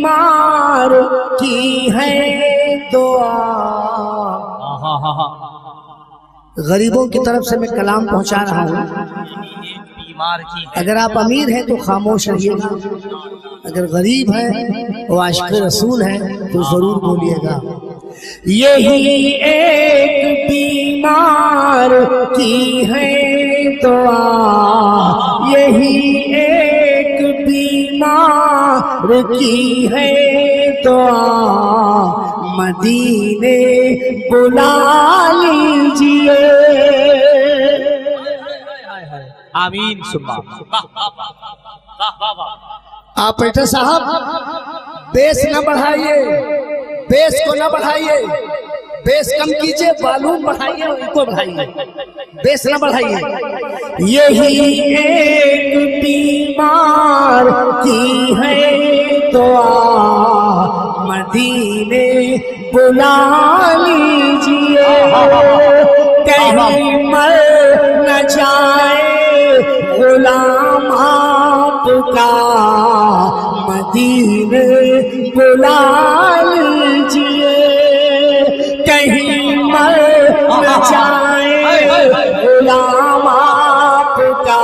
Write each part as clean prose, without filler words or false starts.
बीमार की है दुआ। गरीबों की तरफ से मैं कलाम पहुंचा रहा हूँ। अगर आप अमीर हैं तो खामोश रहिएगा, अगर गरीब हैं वो आशिक़ रसूल हैं तो जरूर बोलिएगा। यही एक बीमार की है दुआ, यही एक बीमार की है दुआ, मदीने बुला लीजिए। आमीन सुम्मा। ऑपरेटर साहब बेस न बढ़ाइए, बेस को न बढ़ाइए, बेस कम कीजिए, वॉल्यूम बढ़ाइए, उनको बढ़ाइए, बेस न बढ़ाइए। यही एक बीमार की है दुआ, मदीने बुला लीजिए। कहीं मर न जाए गुलाम आपका, मदीने बुला लीजिए। कहीं मर न जाए गुलाम आपका,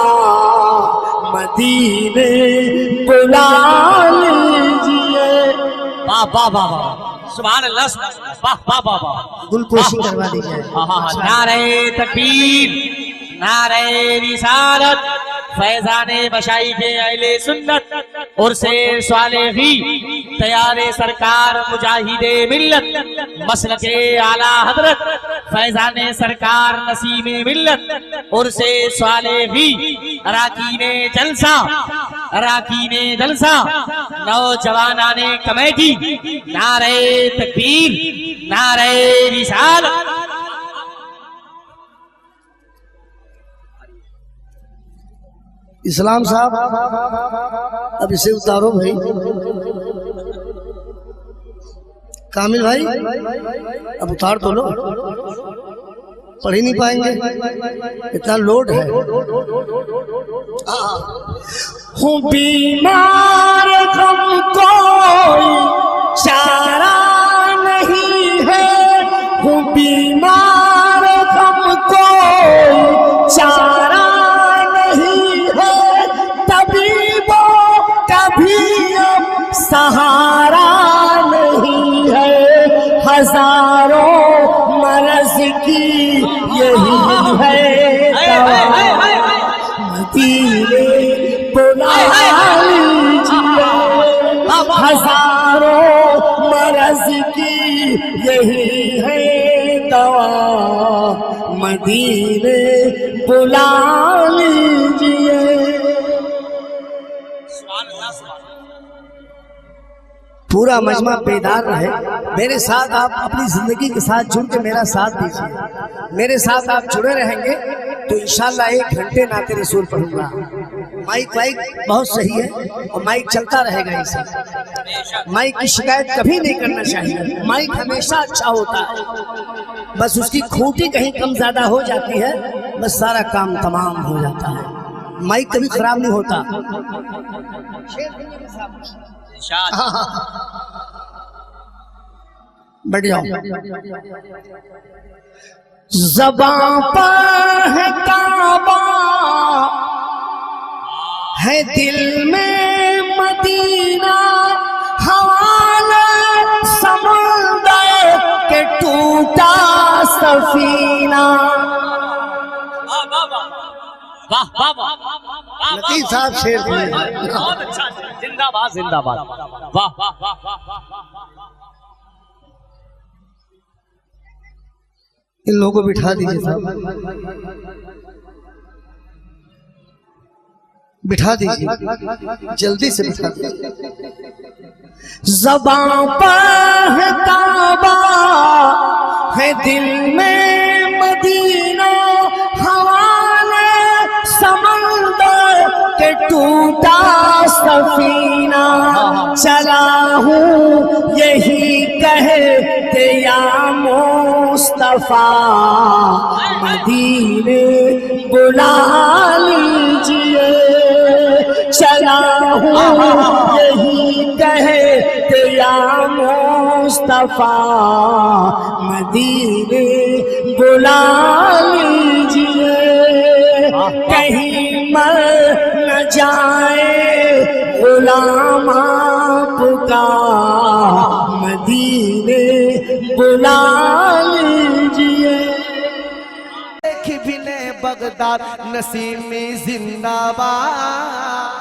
मदीने बुला लीजिए। वाह वाह वाह वाह, सुभान अल्लाह, वाह वाह वाह वाह। गुलपोशी करवा दीजिए। नारे तकबीर, नारे रिसालत, फैजाने बशाइखे अहले सुन्नत और से स्वालेही, तैयारे सरकार मुजाहिदे मिल्लत, मसलके आला हजरत फैजाने सरकार नसीमे मिल्लत और से स्वालेही, अराकीने जलसा, अराकीने जलसा, नौजवानाने कमेटी, नारे तकबीर, नारे रिसालत। इस्लाम साहब अब इसे उतारो भाई। कामिल भाई अब उतार तो लो, पढ़ ही नहीं पाएंगे, इतना लोड है। हूँ बीमार हमको चारा नहीं है, हूँ बीमार हमको चारा सहारा नहीं है, हजारों मरज की यही है दवा, मदीने बुला लीजिए। हजारों मरज की यही है दवा, मदीने बुला लीजिए। पूरा मजमा बेदार रहे। मेरे साथ आप अपनी जिंदगी के साथ जुड़ के मेरा साथ दीजिए। मेरे साथ आप जुड़े रहेंगे तो इंशाल्लाह 1 घंटे नाते रसूल पढ़ूंगा। माइक बहुत सही है और माइक चलता रहेगा। इसे माइक की शिकायत कभी नहीं करना चाहिए। माइक हमेशा अच्छा होता है, बस उसकी खूंटी कहीं कम ज्यादा हो जाती है, बस सारा काम तमाम हो जाता है। माइक कभी खराब नहीं होता। बैठ जाओ। ज़बां पर है काबा, है दिल में मदीना, हवाला समुंदर के टूटा सफीना। वाह वाह वाह, लतीफ साहब शेर थे। बहुत अच्छा, जिंदाबाद जिंदाबाद, वाह वाह वाह वाह। इन लोगों को बिठा दीजिए साहब, बिठा दीजिए, जल्दी से बिठा दीजिए। ज़बां पर है काबा, है दिल में मदीना, हवाले समंदर के टूटा सफीना। चला हूँ यही कहते या मुस्तफा, मदीने बुला लीजिए। चला हूँ यही कहते या मुस्तफा मदीने बुला लीजिए, कहीं मर न जाए गुलाम आपका मदीने बुला लीजिए। बिने बगदाद नसीमी जिंदाबाद।